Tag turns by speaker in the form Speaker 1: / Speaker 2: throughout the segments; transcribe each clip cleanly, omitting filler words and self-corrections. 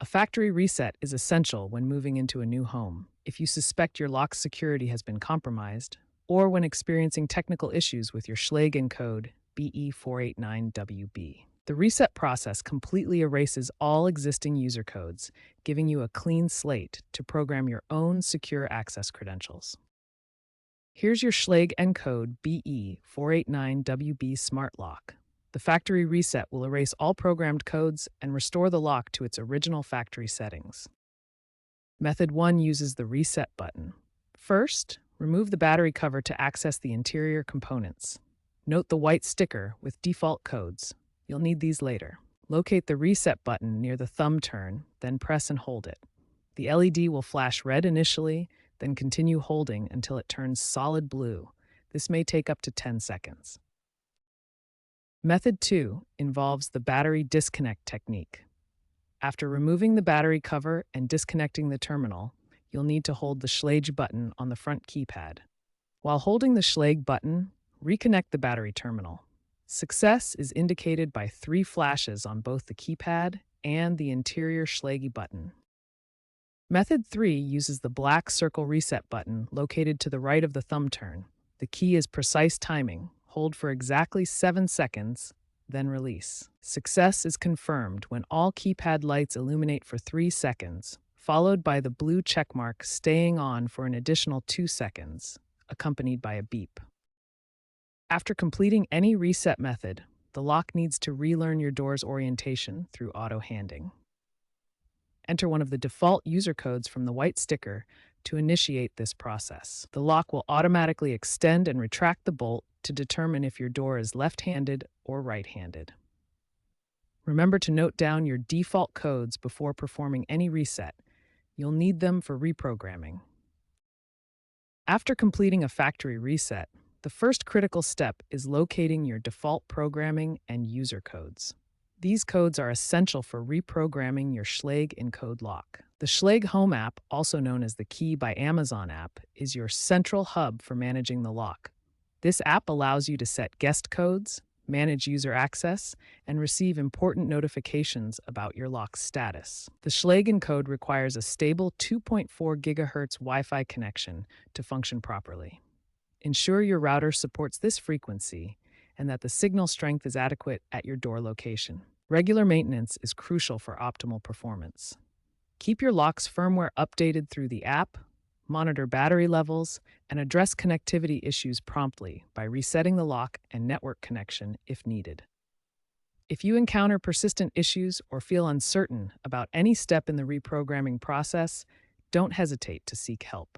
Speaker 1: A factory reset is essential when moving into a new home. If you suspect your lock's security has been compromised, or when experiencing technical issues with your Schlage code BE489WB. The reset process completely erases all existing user codes, giving you a clean slate to program your own secure access credentials. Here's your Schlage code BE489WB Smart Lock. The factory reset will erase all programmed codes and restore the lock to its original factory settings. Method 1 uses the reset button. First, remove the battery cover to access the interior components. Note the white sticker with default codes. You'll need these later. Locate the reset button near the thumb turn, then press and hold it. The LED will flash red initially, then continue holding until it turns solid blue. This may take up to 10 seconds. Method 2 involves the battery disconnect technique. After removing the battery cover and disconnecting the terminal, you'll need to hold the Schlage button on the front keypad. While holding the Schlage button, reconnect the battery terminal. Success is indicated by 3 flashes on both the keypad and the interior Schlage button. Method 3 uses the black circle reset button located to the right of the thumb turn. The key is precise timing. Hold for exactly 7 seconds, then release. Success is confirmed when all keypad lights illuminate for 3 seconds, followed by the blue checkmark staying on for an additional 2 seconds, accompanied by a beep. After completing any reset method, the lock needs to relearn your door's orientation through auto-handing. Enter one of the default user codes from the white sticker to initiate this process. The lock will automatically extend and retract the bolt to determine if your door is left-handed or right-handed. Remember to note down your default codes before performing any reset. You'll need them for reprogramming. After completing a factory reset, the first critical step is locating your default programming and user codes. These codes are essential for reprogramming your Schlage encode lock. The Schlage Home app, also known as the Key by Amazon app, is your central hub for managing the lock. This app allows you to set guest codes, manage user access, and receive important notifications about your lock's status. The Schlage encode requires a stable 2.4 GHz Wi-Fi connection to function properly. Ensure your router supports this frequency and that the signal strength is adequate at your door location. Regular maintenance is crucial for optimal performance. Keep your lock's firmware updated through the app, monitor battery levels, and address connectivity issues promptly by resetting the lock and network connection if needed. If you encounter persistent issues or feel uncertain about any step in the reprogramming process, don't hesitate to seek help.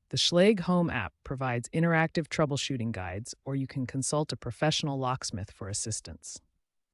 Speaker 1: The Schlage Home app provides interactive troubleshooting guides, or you can consult a professional locksmith for assistance.